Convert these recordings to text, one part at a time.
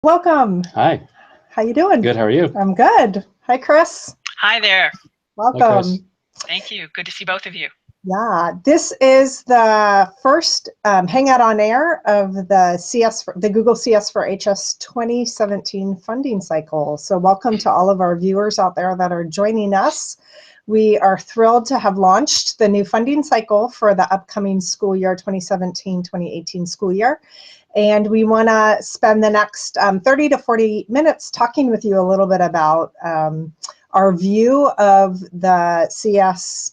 Welcome. Hi. How you doing? Good. How are you? I'm good. Hi, Chris. Hi there. Welcome. Hi, Chris. Thank you. Good to see both of you. Yeah, this is the first Hangout On Air of the Google CS4HS 2017 funding cycle. So welcome to all of our viewers out there that are joining us. We are thrilled to have launched the new funding cycle for the upcoming school year, 2017-2018 school year. And we want to spend the next 30 to 40 minutes talking with you a little bit about our view of the CS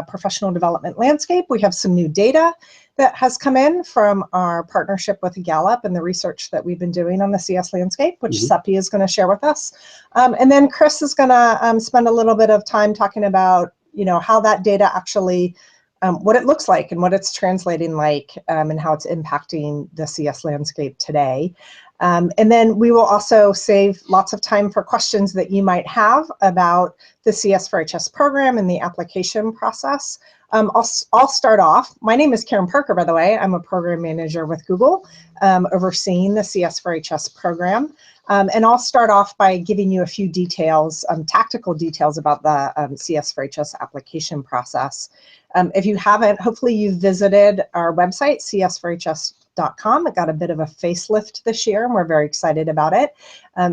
professional development landscape. We have some new data that has come in from our partnership with Gallup and the research that we've been doing on the CS landscape, which Sepi is going to share with us. And then Chris is going to spend a little bit of time talking about, how that data actually, what it looks like and what it's translating like, and how it's impacting the CS landscape today. And then we will also save lots of time for questions that you might have about the CS4HS program and the application process. I'll start off. My name is Karen Parker, by the way. I'm a program manager with Google, overseeing the CS4HS program. And I'll start off by giving you a few details, tactical details about the CS4HS application process. If you haven't, hopefully you've visited our website, cs4hs.com. It got a bit of a facelift this year, and we're very excited about it.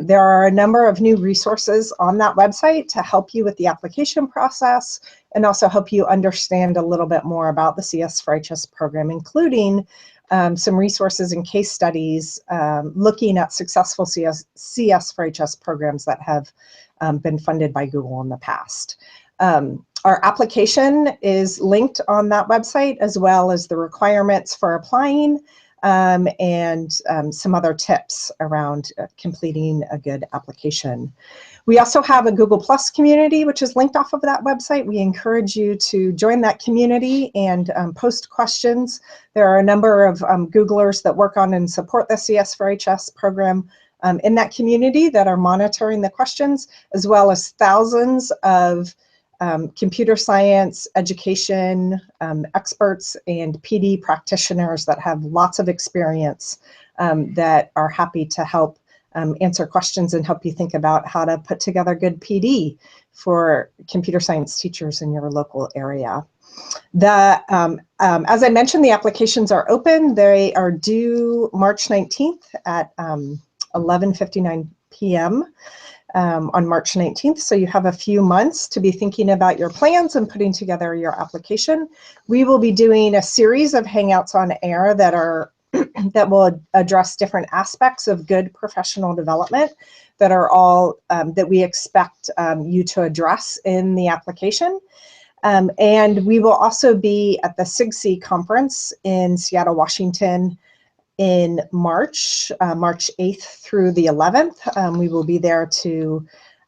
There are a number of new resources on that website to help you with the application process and also help you understand a little bit more about the CS4HS program, including some resources and case studies looking at successful CS4HS programs that have been funded by Google in the past. Our application is linked on that website, as well as the requirements for applying and some other tips around completing a good application. We also have a Google Plus community, which is linked off of that website. We encourage you to join that community and post questions. There are a number of Googlers that work on and support the CS4HS program in that community that are monitoring the questions, as well as thousands of computer science, education experts and PD practitioners that have lots of experience that are happy to help answer questions and help you think about how to put together good PD for computer science teachers in your local area. As I mentioned, the applications are open. They are due March 19th at 11:59 p.m. On March 19th, so you have a few months to be thinking about your plans and putting together your application. We will be doing a series of Hangouts on Air that are that will address different aspects of good professional development that are all that we expect you to address in the application. And we will also be at the SIGC conference in Seattle, Washington in March 8th through the 11th. We will be there to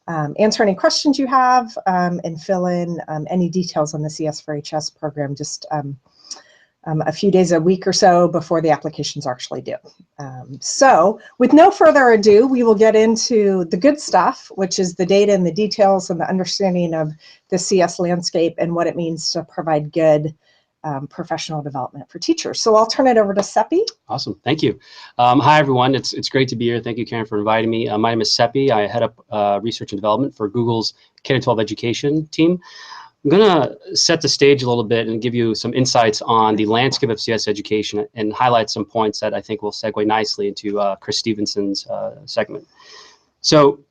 answer any questions you have and fill in any details on the CS4HS program just a few days, a week or so before the applications are actually due. So with no further ado, we will get into the good stuff, which is the data and the details and the understanding of the CS landscape and what it means to provide good professional development for teachers. So I'll turn it over to Sepi. Awesome. Thank you. Hi, everyone. It's great to be here. Thank you, Karen, for inviting me. My name is Sepi. I head up research and development for Google's K-12 education team. I'm going to set the stage a little bit and give you some insights on the landscape of CS education and highlight some points that I think will segue nicely into Chris Stephenson's segment. So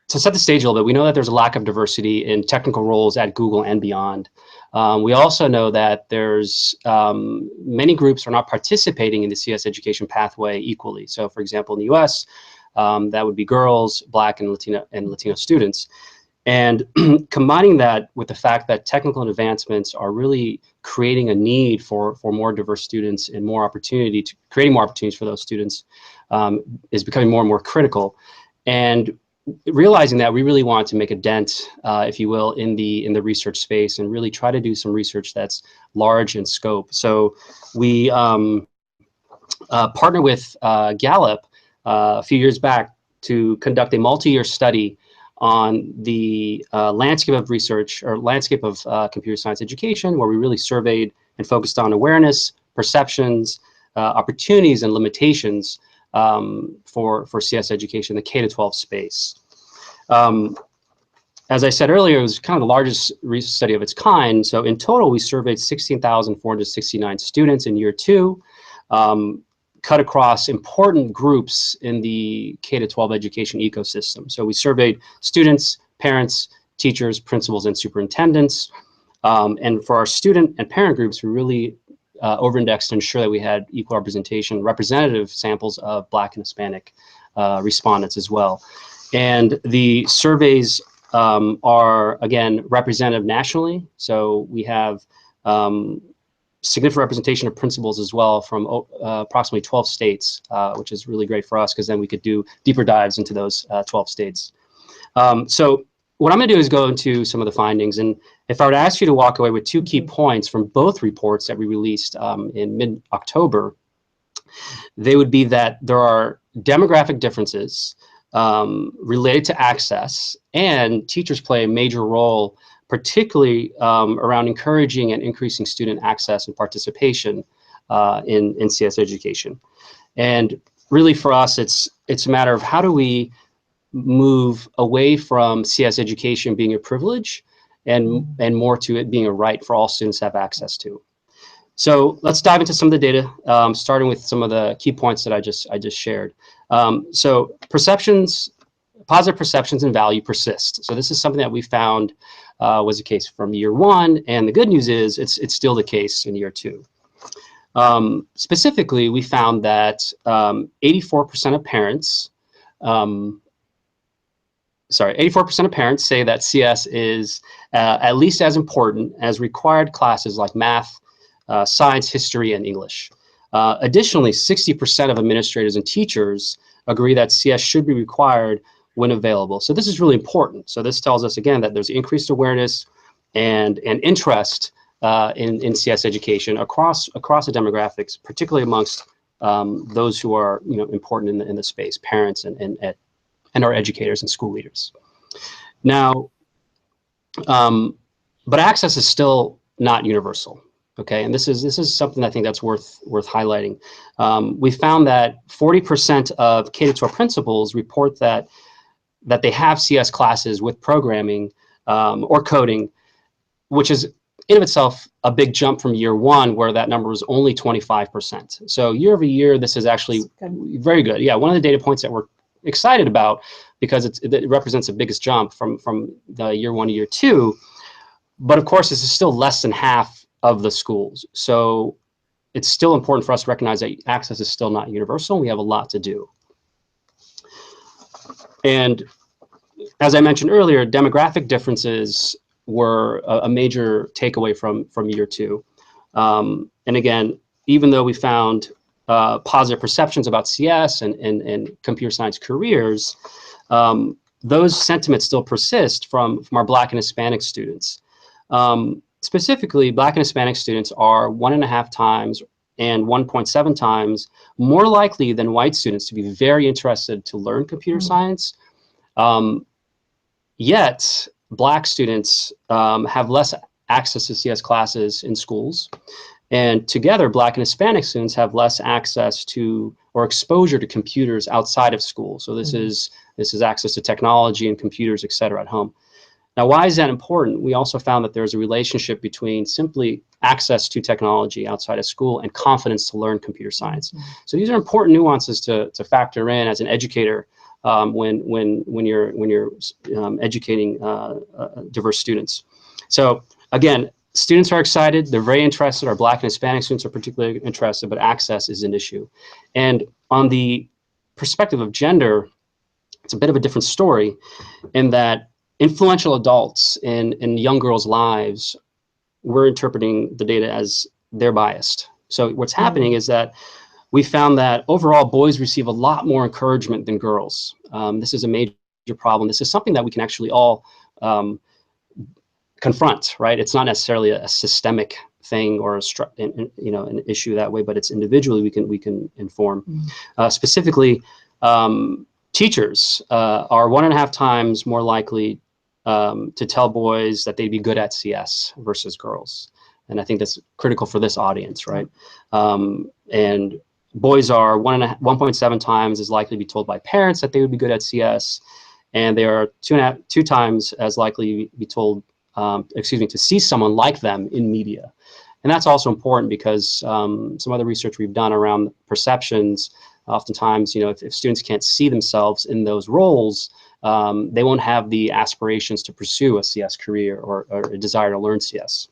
to set the stage a little bit, we know that there's a lack of diversity in technical roles at Google and beyond. We also know that there's many groups are not participating in the CS education pathway equally. So for example, in the US, that would be girls, Black and Latino students. And combining that with the fact that technical advancements are really creating a need for more diverse students and more opportunity to creating more opportunities for those students is becoming more and more critical. And realizing that we really want to make a dent, if you will, in the research space and really try to do some research that's large in scope. So we partnered with Gallup a few years back to conduct a multi-year study on the landscape of research or landscape of computer science education, where we really surveyed and focused on awareness, perceptions, opportunities, and limitations for CS education, the K-12 space. As I said earlier, it was kind of the largest research study of its kind. So in total, we surveyed 16,469 students in year 2, cut across important groups in the K-12 education ecosystem. So we surveyed students, parents, teachers, principals, and superintendents. And for our student and parent groups, we really over-indexed to ensure that we had equal representation, representative samples of Black and Hispanic respondents as well. And the surveys are, again, representative nationally. So we have significant representation of principals as well from approximately 12 states, which is really great for us because then we could do deeper dives into those 12 states. So what I'm going to do is go into some of the findings. And if I were to ask you to walk away with 2 key points from both reports that we released in mid-October, they would be that there are demographic differences related to access, and teachers play a major role, particularly around encouraging and increasing student access and participation in CS education. And really for us, it's a matter of how do we move away from CS education being a privilege and more to it being a right for all students to have access to. So let's dive into some of the data, starting with some of the key points that I just shared. So positive perceptions and value persist. So this is something that we found was the case from year 1, and the good news is it's still the case in year 2. Specifically, we found that 84% of parents, 84% of parents say that CS is at least as important as required classes like math, science, history, and English. Additionally, 60% of administrators and teachers agree that CS should be required when available. So this is really important. So this tells us, again, that there's increased awareness and interest in CS education across the demographics, particularly amongst those who are important in the space, parents and our educators and school leaders. Now, but access is still not universal. Okay, and this is something I think that's worth highlighting. We found that 40% of K-12 principals report that they have CS classes with programming or coding, which is in of itself a big jump from year 1, where that number was only 25%. So year over year, this is actually very good. Yeah, one of the data points that we're excited about because it represents the biggest jump from the year 1 to year 2. But of course, this is still less than half of the schools. So it's still important for us to recognize that access is still not universal. We have a lot to do. And as I mentioned earlier, demographic differences were a major takeaway from year 2. And again, even though we found positive perceptions about CS and computer science careers, those sentiments still persist from our Black and Hispanic students. Specifically, Black and Hispanic students are 1.5 times and 1.7 times more likely than white students to be very interested to learn computer science. Yet, Black students have less access to CS classes in schools. And together, Black and Hispanic students have less access to or exposure to computers outside of school. So this is access to technology and computers, et cetera, at home. Now, why is that important? We also found that there's a relationship between simply access to technology outside of school and confidence to learn computer science. So these are important nuances to factor in as an educator when you're educating diverse students. So again, students are excited. They're very interested. Our Black and Hispanic students are particularly interested, but access is an issue. And on the perspective of gender, it's a bit of a different story in that influential adults in young girls' lives, we're interpreting the data as they're biased. So what's happening is that we found that overall boys receive a lot more encouragement than girls. This is a major problem. This is something that we can actually all confront, right? It's not necessarily a systemic thing or an issue that way, but it's individually we can inform. Specifically, teachers are 1.5 times more likely to tell boys that they'd be good at CS versus girls. And I think that's critical for this audience, right? And boys are 1.7 times as likely to be told by parents that they would be good at CS, and they are 2 times as likely to be told, to see someone like them in media. And that's also important because some other research we've done around perceptions, oftentimes, if students can't see themselves in those roles, they won't have the aspirations to pursue a CS career or a desire to learn CS.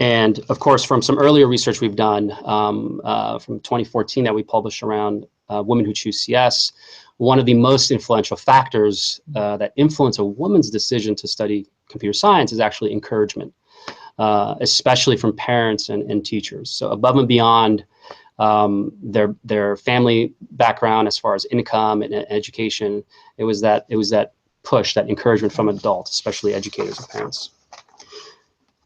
And of course, from some earlier research we've done from 2014 that we published around women who choose CS, one of the most influential factors that influence a woman's decision to study computer science is actually encouragement, especially from parents and teachers. So above and beyond their family background as far as income and education, it was that push, that encouragement from adults, especially educators and parents.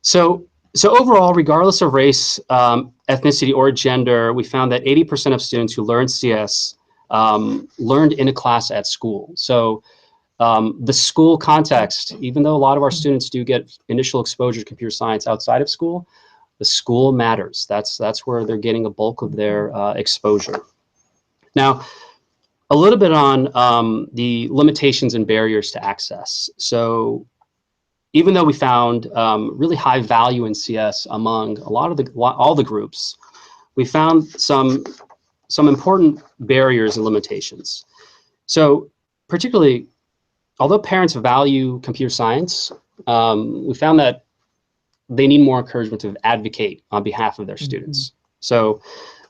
So overall, regardless of race, ethnicity, or gender, we found that 80% of students who learned CS learned in a class at school. So the school context, even though a lot of our students do get initial exposure to computer science outside of school, the school matters. That's where they're getting a bulk of their exposure. Now, a little bit on the limitations and barriers to access. So even though we found really high value in CS among all the groups, we found some important barriers and limitations. So particularly, although parents value computer science, we found that they need more encouragement to advocate on behalf of their students. So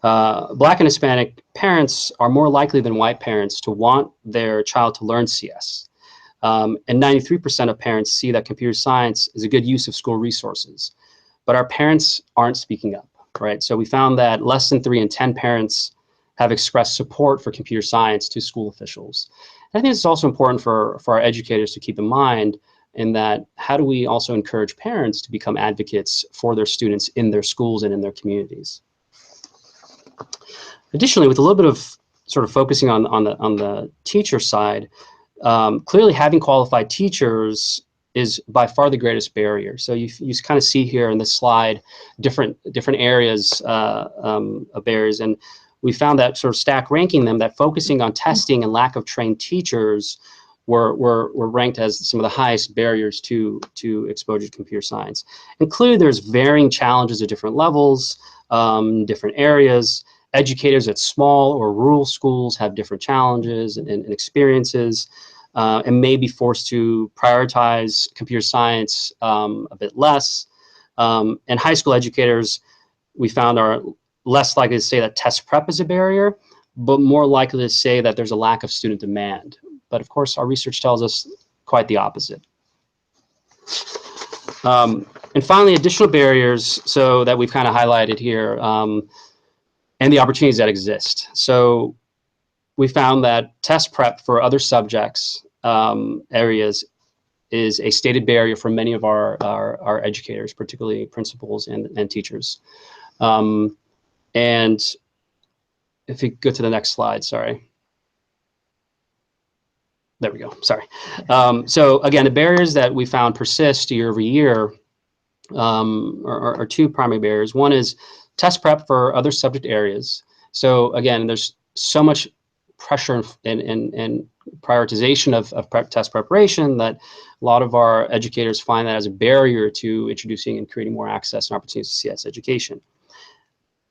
Black and Hispanic parents are more likely than white parents to want their child to learn CS. And 93% of parents see that computer science is a good use of school resources, but our parents aren't speaking up, right? So we found that less than 3 in 10 parents have expressed support for computer science to school officials. And I think it's also important for our educators to keep in mind in that how do we also encourage parents to become advocates for their students in their schools and in their communities. Additionally, with a little bit of sort of focusing on the teacher side, clearly having qualified teachers is by far the greatest barrier. So you kind of see here in this slide different areas of barriers, and we found that sort of stack ranking them, that focusing on testing and lack of trained teachers were ranked as some of the highest barriers to exposure to computer science. And clearly there's varying challenges at different levels, different areas. Educators at small or rural schools have different challenges and experiences, and may be forced to prioritize computer science a bit less. And high school educators, we found, are less likely to say that test prep is a barrier, but more likely to say that there's a lack of student demand. But of course, our research tells us quite the opposite. And finally, additional barriers, so that we've kind of highlighted here, and the opportunities that exist. So we found that test prep for other subjects areas is a stated barrier for many of our educators, particularly principals and teachers. And if you go to the next slide, sorry. There we go, sorry. So again, the barriers that we found persist year over year are 2 primary barriers. One is test prep for other subject areas. So again, there's so much pressure and prioritization of test preparation that a lot of our educators find that as a barrier to introducing and creating more access and opportunities to CS education.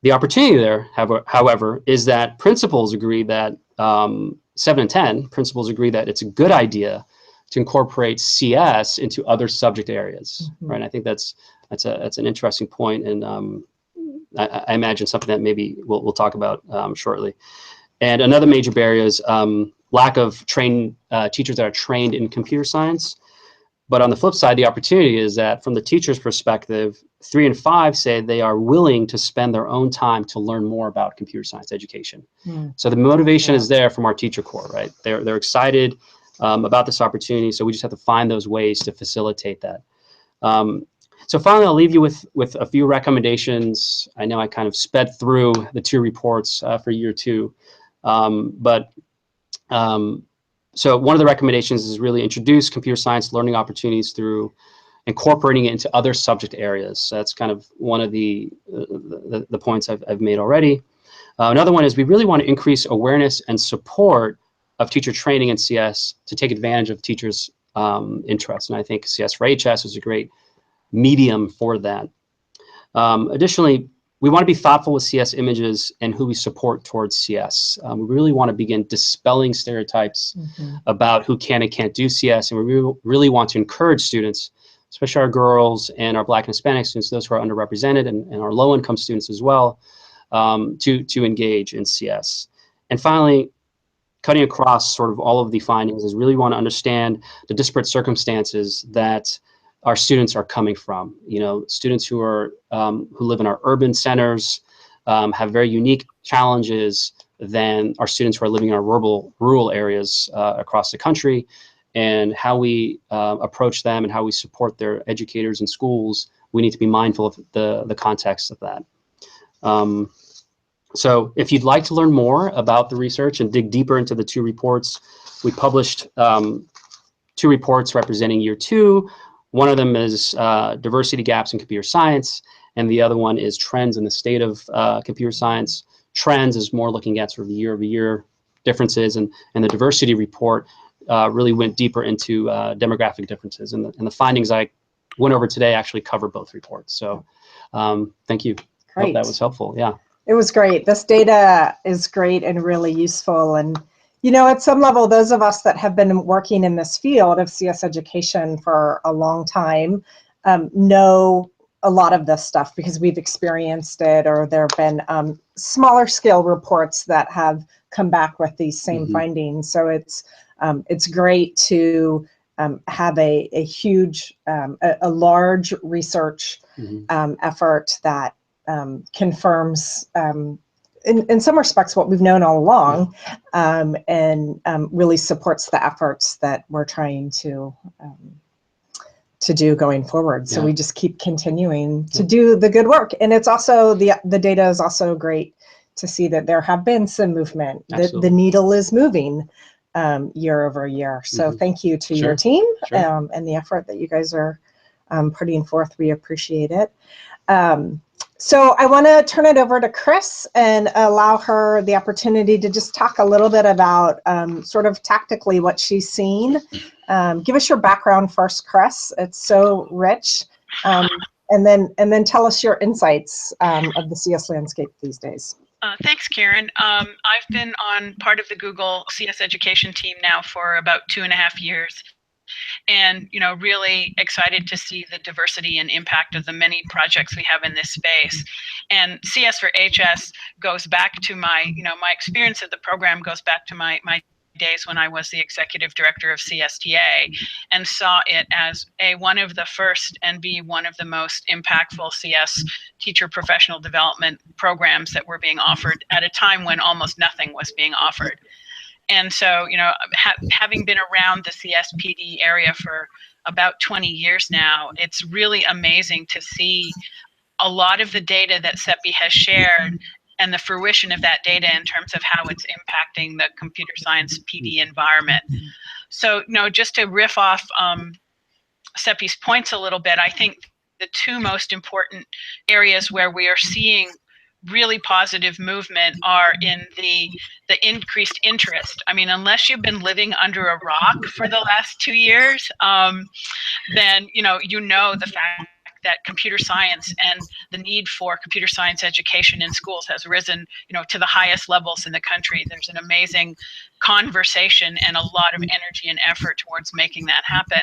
The opportunity there, however, is that principals agree that 7 in 10 principals agree that it's a good idea to incorporate CS into other subject areas, right? I think that's an interesting point, and I imagine something that maybe we'll talk about shortly. And another major barrier is lack of trained teachers that are trained in computer science. But on the flip side, the opportunity is that from the teacher's perspective, 3 in 5 say they are willing to spend their own time to learn more about computer science education. So the motivation is there from our teacher corps, right? They're excited about this opportunity, so we just have to find those ways to facilitate that. So finally, I'll leave you with a few recommendations. I know I kind of sped through the 2 reports for year 2, so one of the recommendations is really introduce computer science learning opportunities through incorporating it into other subject areas. So that's kind of one of the points I've made already. Another one is we really want to increase awareness and support of teacher training in CS to take advantage of teachers' interests. And I think CS4HS is a great medium for that. Additionally, we want to be thoughtful with CS images and who we support towards CS. We really want to begin dispelling stereotypes about who can and can't do CS, and we really want to encourage students, especially our girls and our Black and Hispanic students, those who are underrepresented, and our low-income students as well, to engage in CS. And finally, cutting across sort of all of the findings is really want to understand the disparate circumstances that our students are coming from. You know, students who are who live in our urban centers have very unique challenges than our students who are living in our rural areas across the country, and how we approach them and how we support their educators and schools. We need to be mindful of the context of that. So if you'd like to learn more about the research and dig deeper into the two reports, we published 2 reports representing year 2. One of them is diversity gaps in computer science, and the other one is trends in the state of computer science. Trends is more looking at sort of the year-over-year differences, and the diversity report really went deeper into demographic differences. And the findings I went over today actually cover both reports. So thank you. Great. Hope that was helpful. Yeah. It was great. This data is great and really useful. And, you know, at some level, those of us that have been working in this field of CS education for a long time know a lot of this stuff because we've experienced it, or there have been smaller scale reports that have come back with these same findings. So it's great to have a huge, a large research effort that confirms in some respects what we've known all along, and really supports the efforts that we're trying to do going forward. So we just keep continuing to do the good work. And it's also, the data is also great to see that there have been some movement. The needle is moving year over year. So thank you to your team and the effort that you guys are putting forth. We appreciate it. So I want to turn it over to Chris and allow her the opportunity to just talk a little bit about sort of tactically what she's seen. Give us your background first, Chris. It's so rich. And then tell us your insights of the CS landscape these days. Thanks, Karen. I've been on part of the Google CS education team now for about 2.5 years. And, you know, really excited to see the diversity and impact of the many projects we have in this space. And CS4HS goes back to my experience of the program goes back to my days when I was the executive director of CSTA, and saw it as one of the first and one of the most impactful CS teacher professional development programs that were being offered at a time when almost nothing was being offered. And so, you know, having been around the CSPD area for about 20 years now, it's really amazing to see a lot of the data that Sepi has shared and the fruition of that data in terms of how it's impacting the computer science PD environment. So, you know, just to riff off Sepi's points a little bit, I think the 2 most important areas where we are seeing really positive movement are in the increased interest. I mean, unless you've been living under a rock for the last 2 years, then you know the fact that computer science and the need for computer science education in schools has risen, you know, to the highest levels in the country. There's an amazing conversation and a lot of energy and effort towards making that happen.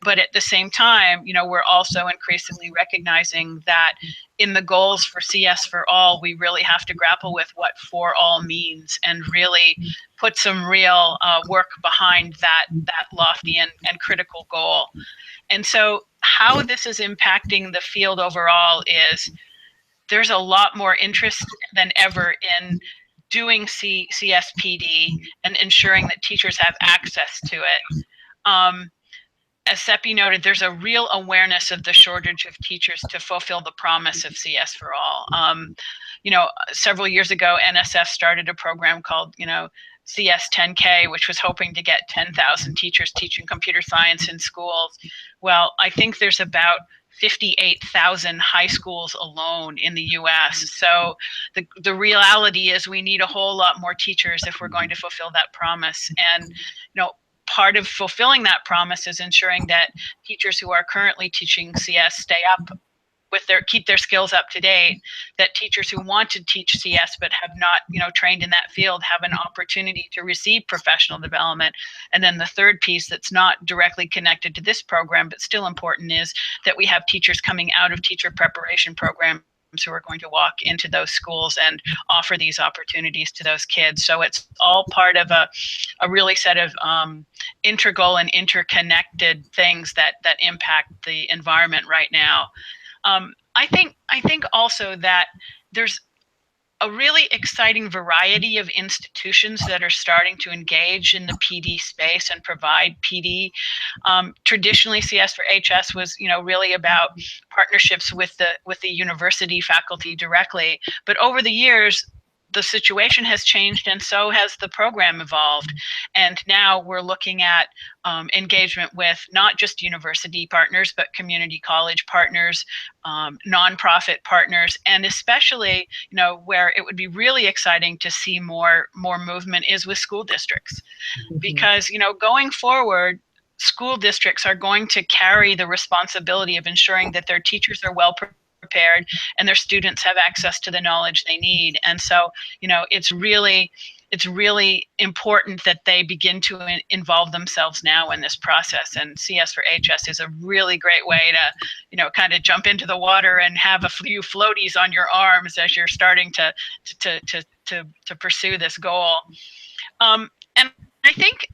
But at the same time, you know, we're also increasingly recognizing that in the goals for CS for All, we really have to grapple with what for all means and really put some real work behind that lofty and critical goal. And so how this is impacting the field overall is there's a lot more interest than ever in doing CSPD and ensuring that teachers have access to it. As Sepi noted, there's a real awareness of the shortage of teachers to fulfill the promise of CS for All. several years ago, NSF started a program called, CS10K, which was hoping to get 10,000 teachers teaching computer science in schools. Well, I think there's about 58,000 high schools alone in the US. So the reality is we need a whole lot more teachers if we're going to fulfill that promise. And, part of fulfilling that promise is ensuring that teachers who are currently teaching CS stay up with keep their skills up to date, that teachers who want to teach CS but have not, trained in that field have an opportunity to receive professional development. And then the third piece that's not directly connected to this program, but still important, is that we have teachers coming out of teacher preparation programs who are going to walk into those schools and offer these opportunities to those kids. So it's all part of a really set of integral and interconnected things that impact the environment right now. I think also that there's a really exciting variety of institutions that are starting to engage in the PD space and provide PD. Traditionally, CS4HS was, really about partnerships with the university faculty directly. But over the years, the situation has changed, and so has the program evolved. And now we're looking at engagement with not just university partners, but community college partners, nonprofit partners, and especially, where it would be really exciting to see more movement is with school districts. Because, going forward, school districts are going to carry the responsibility of ensuring that their teachers are well prepared and their students have access to the knowledge they need. And so, it's really important that they begin to involve themselves now in this process. And CS4HS is a really great way to, kind of jump into the water and have a few floaties on your arms as you're starting to pursue this goal. And I think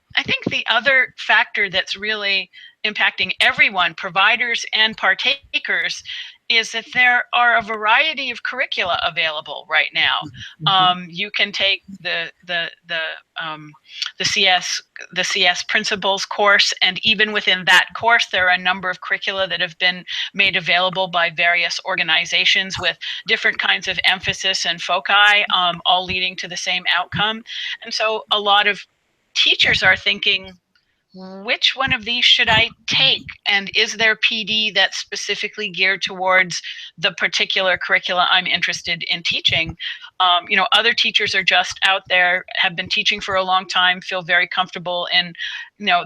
the other factor that's really impacting everyone, providers and partakers, is that there are a variety of curricula available right now. You can take the CS Principles course, and even within that course, there are a number of curricula that have been made available by various organizations with different kinds of emphasis and foci, all leading to the same outcome. And so a lot of teachers are thinking, which one of these should I take? And is there PD that's specifically geared towards the particular curricula I'm interested in teaching? Other teachers are just out there, have been teaching for a long time, feel very comfortable in,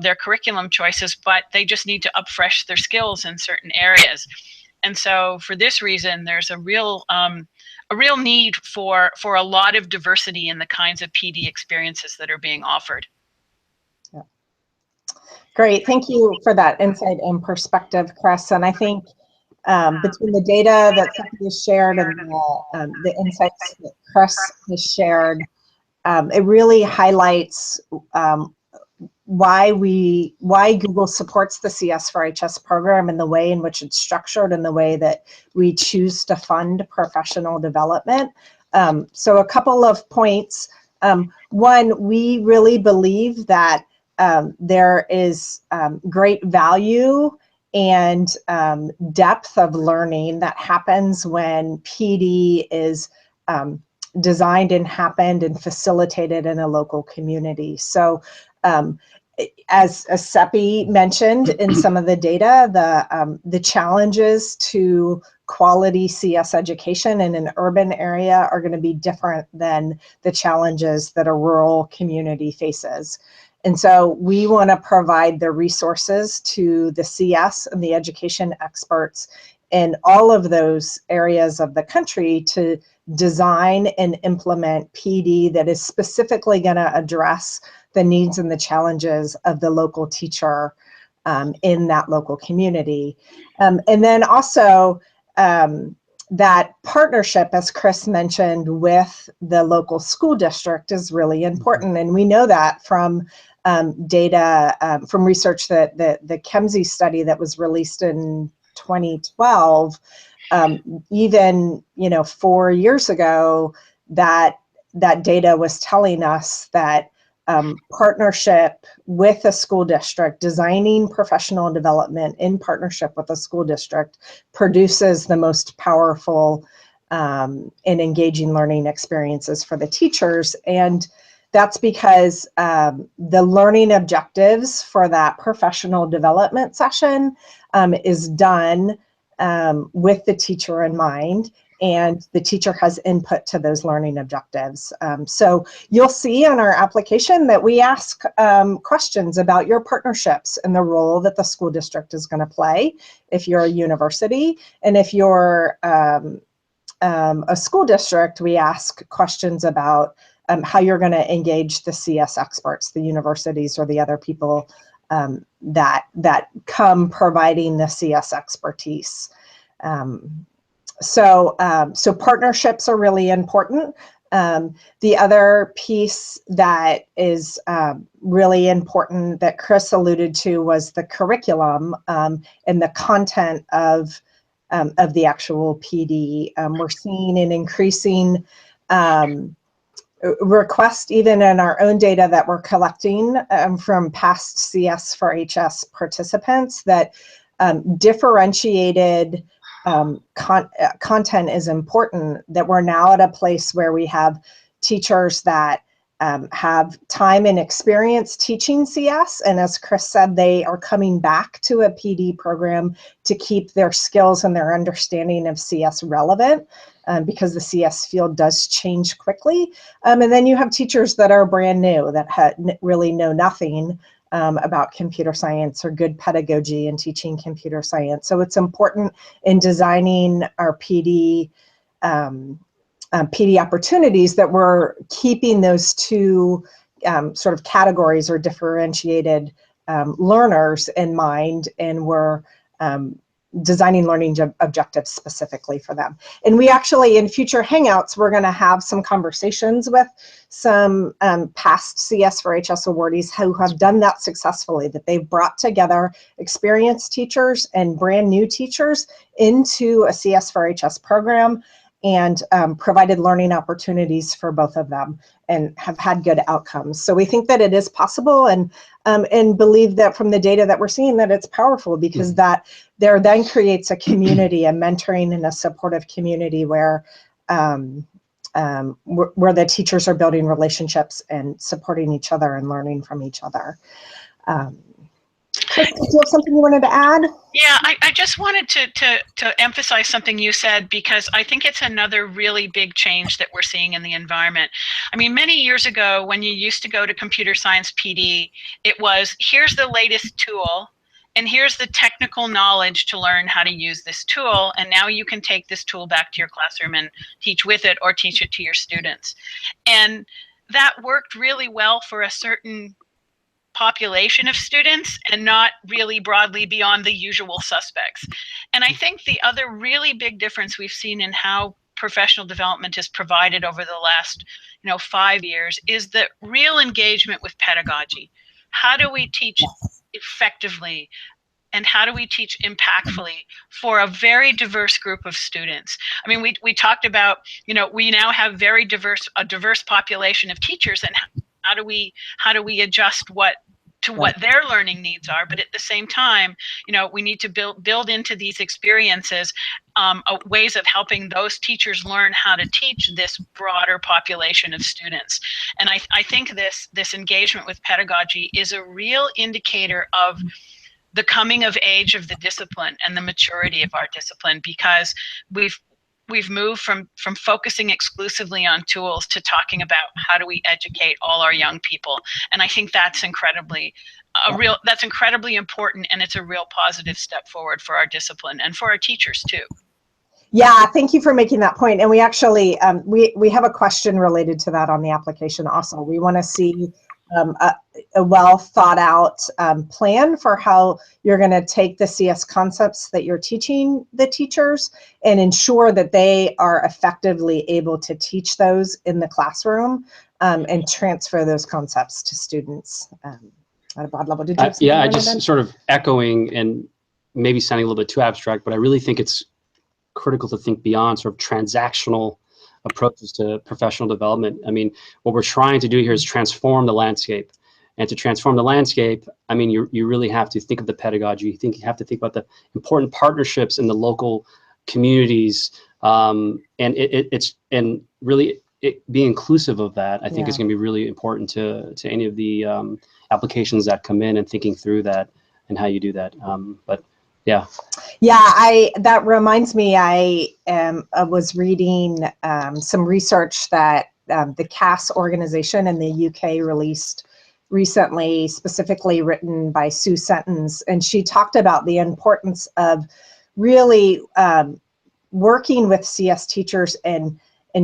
their curriculum choices, but they just need to upfresh their skills in certain areas. And so for this reason, there's a real need for a lot of diversity in the kinds of PD experiences that are being offered. Great, thank you for that insight and perspective, Chris. And I think between the data that Sepi has shared and the insights that Chris has shared, it really highlights why Google supports the CS4HS program and the way in which it's structured and the way that we choose to fund professional development. So a couple of points. One, we really believe that there is great value and depth of learning that happens when PD is designed and happened and facilitated in a local community. So as Sepi mentioned in some of the data, the challenges to quality CS education in an urban area are going to be different than the challenges that a rural community faces. And so we want to provide the resources to the CS and the education experts in all of those areas of the country to design and implement PD that is specifically going to address the needs and the challenges of the local teacher in that local community. And then also that partnership, as Chris mentioned, with the local school district is really important. And we know that from data from research that the Kemsey study that was released in 2012, even 4 years ago, that data was telling us that partnership with a school district, designing professional development in partnership with a school district, produces the most powerful and engaging learning experiences for the teachers. And that's because the learning objectives for that professional development session is done with the teacher in mind, and the teacher has input to those learning objectives. So you'll see on our application that we ask questions about your partnerships and the role that the school district is going to play if you're a university. And if you're a school district, we ask questions about how you're going to engage the CS experts, the universities or the other people that come providing the CS expertise. So partnerships are really important. The other piece that is really important that Chris alluded to was the curriculum and the content of the actual PD. We're seeing an increasing request even in our own data that we're collecting from past CS4HS participants that differentiated content is important, that we're now at a place where we have teachers that have time and experience teaching CS, and as Chris said, they are coming back to a PD program to keep their skills and their understanding of CS relevant, because the CS field does change quickly. And then you have teachers that are brand new, that really know nothing about computer science or good pedagogy and teaching computer science. So it's important in designing our PD opportunities that we're keeping those two sort of categories or differentiated learners in mind, and we're designing learning objectives specifically for them. And we actually, in future Hangouts, we're going to have some conversations with some past CS4HS awardees who have done that successfully, that they've brought together experienced teachers and brand new teachers into a CS4HS program and provided learning opportunities for both of them and have had good outcomes. So we think that it is possible, and believe that from the data that we're seeing that it's powerful, because that there then creates a community, a mentoring and a supportive community where the teachers are building relationships and supporting each other and learning from each other. Chris, did you have something you wanted to add? Yeah, I just wanted to emphasize something you said, because I think it's another really big change that we're seeing in the environment. I mean, many years ago, when you used to go to computer science PD, it was, here's the latest tool, and here's the technical knowledge to learn how to use this tool, and now you can take this tool back to your classroom and teach with it or teach it to your students. And that worked really well for a certain population of students and not really broadly beyond the usual suspects. And I think the other really big difference we've seen in how professional development is provided over the last 5 years is the real engagement with pedagogy. How do we teach effectively, and how do we teach impactfully for a very diverse group of students? I mean, we talked about, we now have a diverse population of teachers, and how do we adjust to what their learning needs are? But at the same time, we need to build into these experiences ways of helping those teachers learn how to teach this broader population of students. And I think this engagement with pedagogy is a real indicator of the coming of age of the discipline and the maturity of our discipline, because we've moved from focusing exclusively on tools to talking about how do we educate all our young people. And I think that's incredibly important, and it's a real positive step forward for our discipline and for our teachers too. Yeah, thank you for making that point. And we actually, we have a question related to that on the application also. We want to see a well thought out plan for how you're going to take the CS concepts that you're teaching the teachers and ensure that they are effectively able to teach those in the classroom and transfer those concepts to students at a broad level. Did you have yeah, I just sort of echoing and maybe sounding a little bit too abstract, but I really think it's critical to think beyond sort of transactional approaches to professional development. I mean, what we're trying to do here is transform the landscape. And to transform the landscape, I mean, you really have to think of the pedagogy. You have to think about the important partnerships in the local communities And it's really being inclusive of that, I think, is going to be really important to any of the applications that come in, and thinking through that and how you do that. But yeah. Yeah, that reminds me, I was reading some research that the CAS organization in the UK released recently, specifically written by Sue Sentence, and she talked about the importance of really working with CS teachers and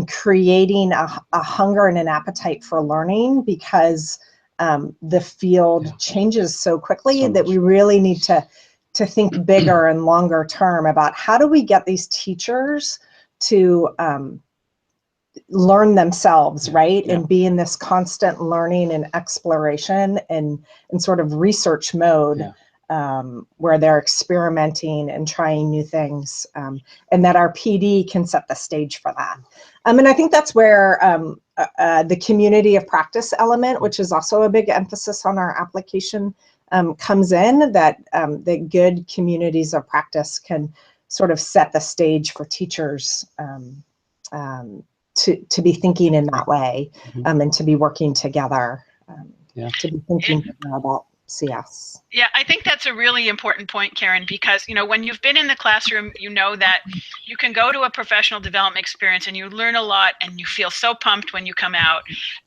creating a hunger and an appetite for learning, because the field changes so quickly that we really need to think bigger and longer term about how do we get these teachers to learn themselves, right? And be in this constant learning and exploration and sort of research mode, where they're experimenting and trying new things, and that our PD can set the stage for that. And I think that's where the community of practice element, which is also a big emphasis on our application, comes in, that the good communities of practice can sort of set the stage for teachers to be thinking in that way, and to be working together, to be thinking about CS. Yeah, I think that's a really important point, Karen, because, you know, when you've been in the classroom, you know that you can go to a professional development experience and you learn a lot and you feel so pumped when you come out.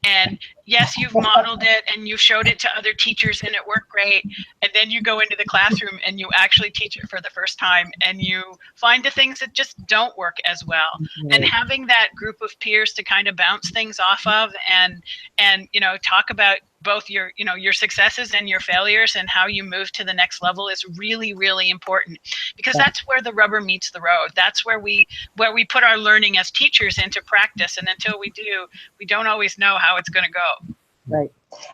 And yes, you've modeled it and you've showed it to other teachers and it worked great. And then you go into the classroom and you actually teach it for the first time and you find the things that just don't work as well. And having that group of peers to kind of bounce things off of and you know, talk about both your, you know, your successes and your failures and how you move to the next level is really, really important, because that's where the rubber meets the road. That's where we put our learning as teachers into practice. And until we do, we don't always know how it's going to go. Right.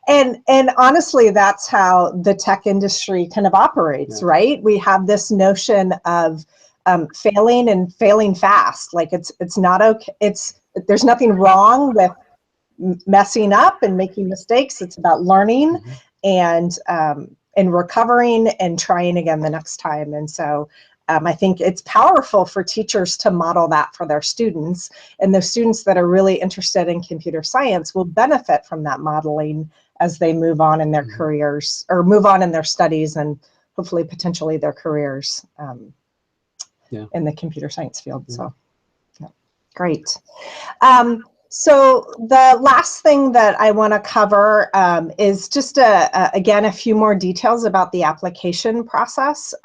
And honestly, that's how the tech industry kind of operates, right? We have this notion of failing and failing fast. Like it's not okay. There's nothing wrong with messing up and making mistakes. It's about learning and recovering and trying again the next time. And so I think it's powerful for teachers to model that for their students, and the students that are really interested in computer science will benefit from that modeling as they move on in their careers, or move on in their studies, and hopefully potentially their careers in the computer science field. So great. So the last thing that I want to cover is just, again, a few more details about the application process.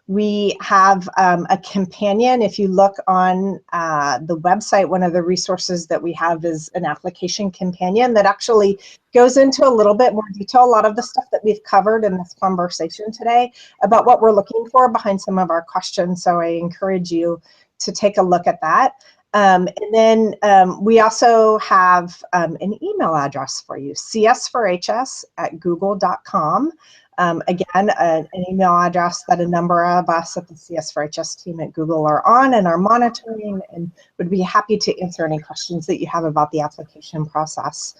We have a companion. If you look on the website, one of the resources that we have is an application companion that actually goes into a little bit more detail, a lot of the stuff that we've covered in this conversation today about what we're looking for behind some of our questions. So I encourage you to take a look at that. And then we also have an email address for you, cs4hs@google.com. Again, an email address that a number of us at the CS4HS team at Google are on and are monitoring, and would be happy to answer any questions that you have about the application process.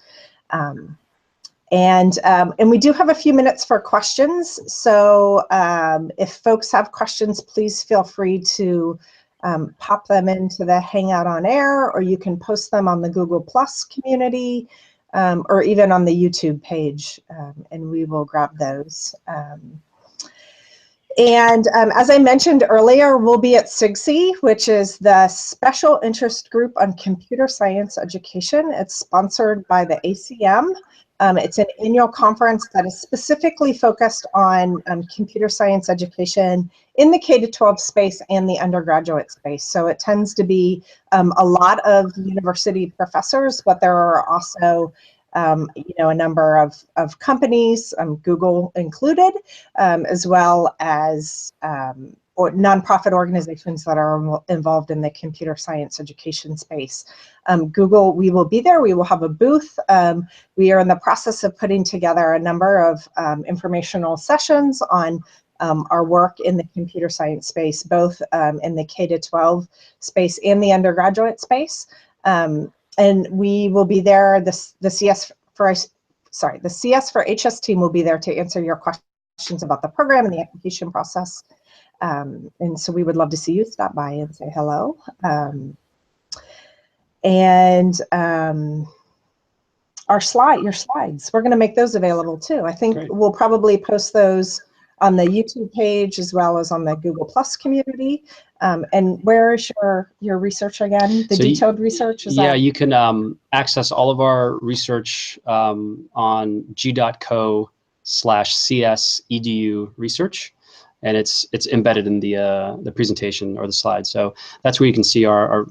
And we do have a few minutes for questions. So if folks have questions, please feel free to pop them into the Hangout On Air, or you can post them on the Google Plus community, or even on the YouTube page, and we will grab those. As I mentioned earlier, we'll be at SIGSE, which is the Special Interest Group on Computer Science Education. It's sponsored by the ACM. It's an annual conference that is specifically focused on computer science education in the K-12 space and the undergraduate space. So it tends to be a lot of university professors, but there are also you know, a number of companies, Google included, as well as or nonprofit organizations that are involved in the computer science education space. Google, we will be there. We will have a booth. We are in the process of putting together a number of informational sessions on our work in the computer science space, both in the K-12 space and the undergraduate space. And we will be there. The CS4HS team will be there to answer your questions about the program and the application process. And so we would love to see you stop by and say hello. And your slides, we're going to make those available too. I think Great. We'll probably post those on the YouTube page as well as on the Google Plus community. And where is your research again? The detailed research? You can access all of our research on g.co/CS edu research, and it's embedded in the presentation or the slide. So that's where you can see our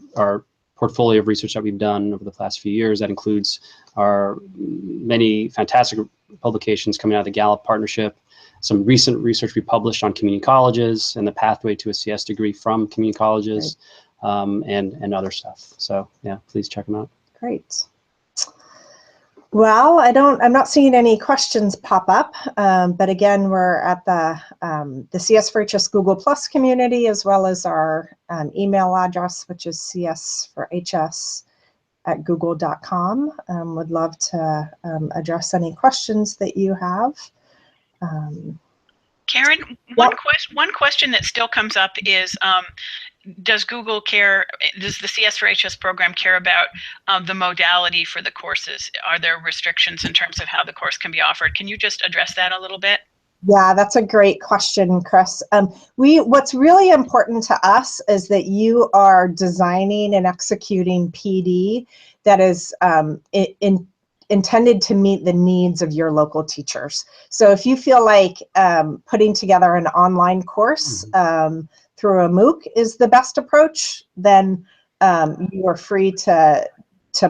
portfolio of research that we've done over the past few years. That includes our many fantastic publications coming out of the Gallup partnership, some recent research we published on community colleges and the pathway to a CS degree from community colleges, and other stuff. So yeah, please check them out. Great. Well, I'm not seeing any questions pop up, but again, we're at the CS4HS Google Plus community, as well as our email address, which is cs4hs@google.com. Would love to address any questions that you have. Karen, one question that still comes up is, does Google care, does the CS4HS program care about the modality for the courses? Are there restrictions in terms of how the course can be offered? Can you just address that a little bit? Yeah, that's a great question, Chris. What's really important to us is that you are designing and executing PD that is intended to meet the needs of your local teachers. So if you feel like putting together an online course through a MOOC is the best approach, then you are free to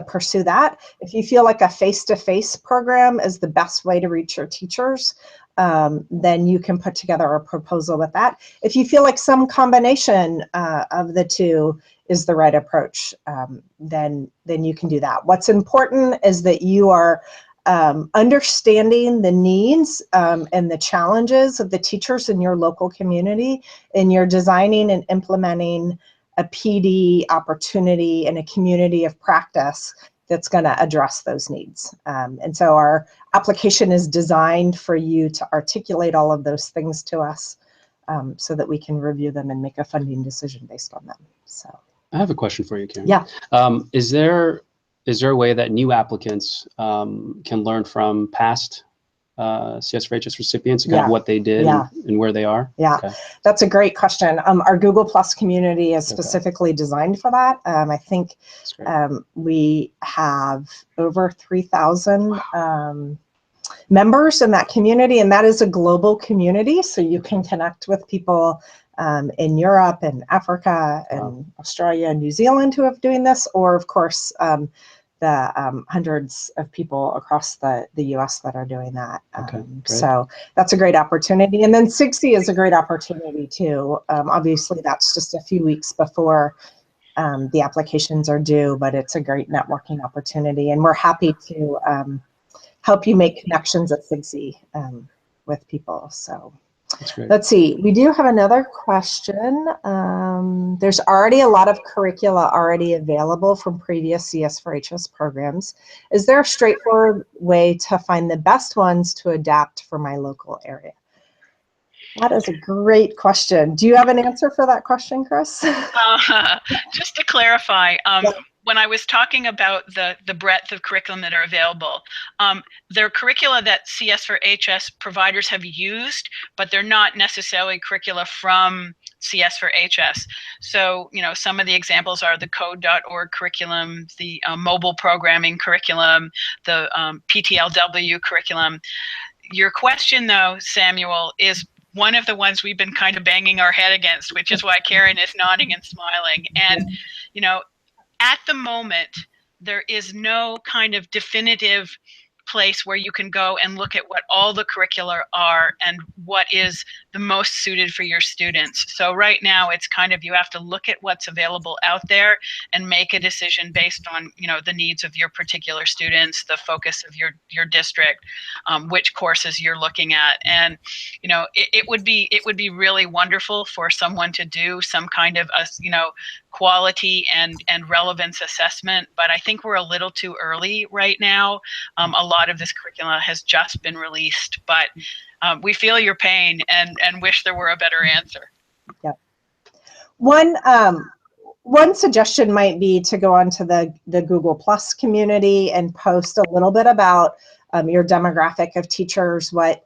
pursue that. If you feel like a face-to-face program is the best way to reach your teachers, then you can put together a proposal with that. If you feel like some combination of the two is the right approach, then you can do that. What's important is that you are understanding the needs and the challenges of the teachers in your local community, and you're designing and implementing a PD opportunity and a community of practice that's going to address those needs. And so our application is designed for you to articulate all of those things to us, so that we can review them and make a funding decision based on them. So I have a question for you, Karen. Yeah. Is there a way that new applicants can learn from past CS4HS recipients, kind of what they did and where they are? Yeah, okay. That's a great question. Our Google Plus community is specifically designed for that. I think we have over 3,000 members in that community, and that is a global community, so you can connect with people in Europe and Africa and Australia and New Zealand who have doing this, or of course the hundreds of people across the US that are doing that. So that's a great opportunity. And then SIGSI is a great opportunity too. Obviously that's just a few weeks before the applications are due, but it's a great networking opportunity, and we're happy to help you make connections at SIGSI with people. So let's see, we do have another question. There's already a lot of curricula already available from previous CS4HS programs. Is there a straightforward way to find the best ones to adapt for my local area? That is a great question. Do you have an answer for that question, Chris? Just to clarify, when I was talking about the breadth of curriculum that are available, they're curricula that CS4HS providers have used, but they're not necessarily curricula from CS4HS. So, you know, some of the examples are the code.org curriculum, the mobile programming curriculum, the PTLW curriculum. Your question, though, Samuel, is one of the ones we've been kind of banging our head against, which is why Karen is nodding and smiling. And, you know, at the moment, there is no kind of definitive place where you can go and look at what all the curricula are and what is the most suited for your students. So right now it's kind of, you have to look at what's available out there and make a decision based on, you know, the needs of your particular students, the focus of your district, which courses you're looking at. And, you know, it would be really wonderful for someone to do some kind of a, you know, quality and relevance assessment, but I think we're a little too early right now. A lot of this curricula has just been released, but we feel your pain and wish there were a better answer. Yep. One suggestion might be to go onto the Google Plus community and post a little bit about your demographic of teachers, what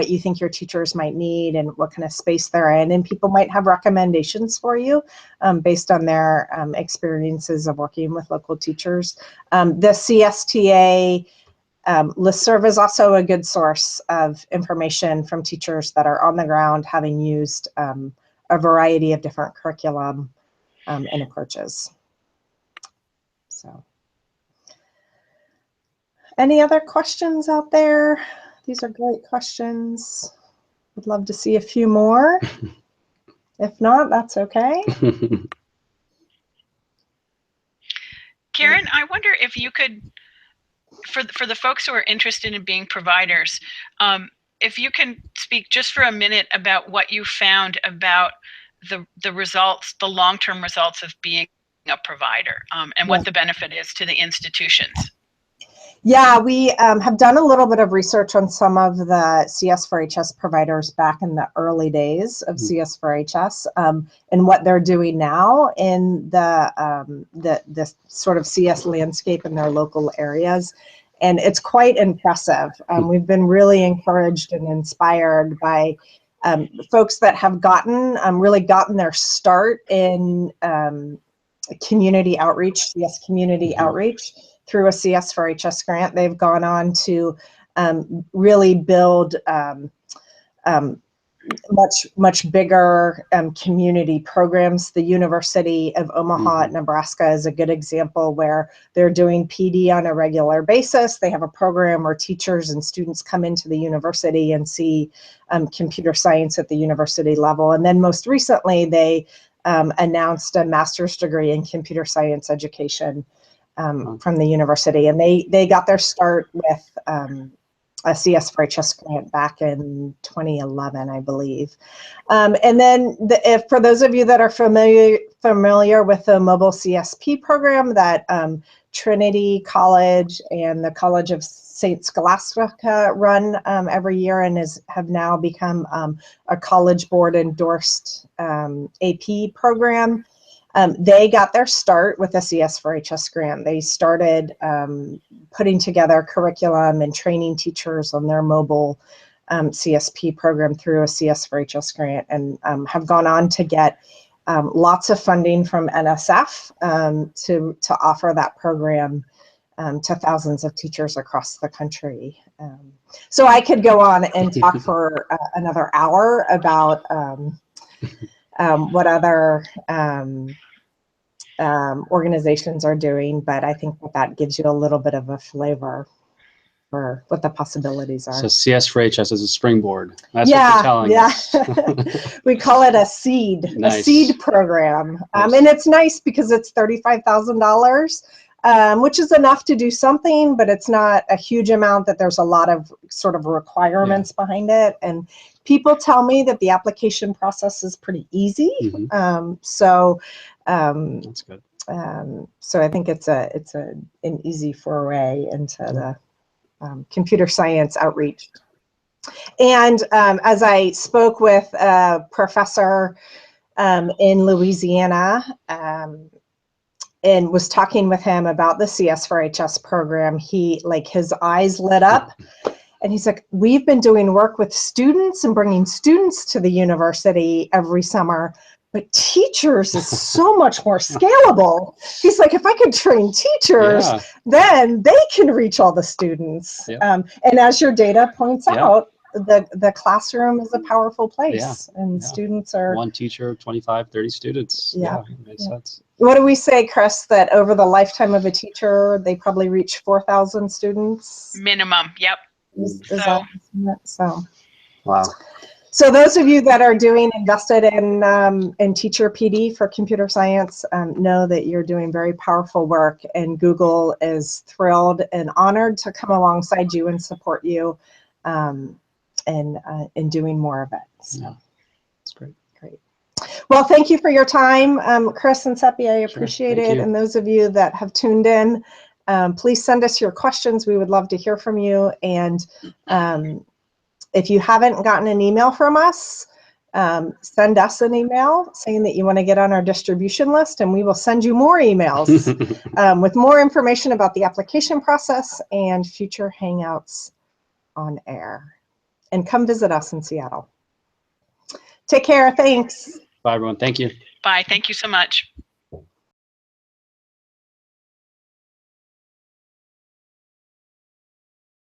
you think your teachers might need and what kind of space they're in, and people might have recommendations for you based on their experiences of working with local teachers. The CSTA listserv is also a good source of information from teachers that are on the ground having used a variety of different curriculum and approaches. So, any other questions out there? These are great questions. Would love to see a few more. If not, that's okay. Karen, I wonder if you could, for the folks who are interested in being providers, if you can speak just for a minute about what you found about the results, the long-term results of being a provider, and what the benefit is to the institutions. Yeah, we have done a little bit of research on some of the CS4HS providers back in the early days of CS4HS and what they're doing now in the sort of CS landscape in their local areas. And it's quite impressive. We've been really encouraged and inspired by folks that have really gotten their start in community outreach, CS community outreach, through a CS4HS grant. They've gone on to really build much bigger community programs. The University of Omaha, Nebraska is a good example where they're doing PD on a regular basis. They have a program where teachers and students come into the university and see computer science at the university level. And then most recently, they announced a master's degree in computer science education from the university, and they got their start with a CS4HS grant back in 2011, I believe. And then for those of you that are familiar with the mobile CSP program that Trinity College and the College of St. Scholastica run every year and have now become a College Board endorsed AP program. They got their start with a CS4HS grant. They started putting together curriculum and training teachers on their mobile CSP program through a CS4HS grant, and have gone on to get lots of funding from NSF to offer that program to thousands of teachers across the country. So I could go on and talk for another hour about what other organizations are doing, but I think that gives you a little bit of a flavor for what the possibilities are. So CS4HS is a springboard. That's what you're telling us. We call it a seed, a seed program. And it's nice because it's $35,000, which is enough to do something, but it's not a huge amount that there's a lot of sort of requirements behind it. And people tell me that the application process is pretty easy. That's good. So I think it's an easy foray into the computer science outreach. And as I spoke with a professor in Louisiana and was talking with him about the CS4HS program, his eyes lit up. And he's like, we've been doing work with students and bringing students to the university every summer, but teachers is so much more scalable. He's like, if I could train teachers, then they can reach all the students. And as your data points out, the classroom is a powerful place, and students are... One teacher, 25, 30 students. Makes sense. What do we say, Chris, that over the lifetime of a teacher, they probably reach 4,000 students? Minimum, yep. So wow. So those of you that are invested in teacher PD for computer science know that you're doing very powerful work, and Google is thrilled and honored to come alongside you and support you in doing more of it. So. Yeah, that's great. Great. Well, thank you for your time, Chris and Sepi. I appreciate it. And those of you that have tuned in, please send us your questions. We would love to hear from you. And if you haven't gotten an email from us, send us an email saying that you want to get on our distribution list, and we will send you more emails with more information about the application process and future Hangouts on Air. And come visit us in Seattle. Take care. Thanks. Bye, everyone. Thank you. Bye. Thank you so much.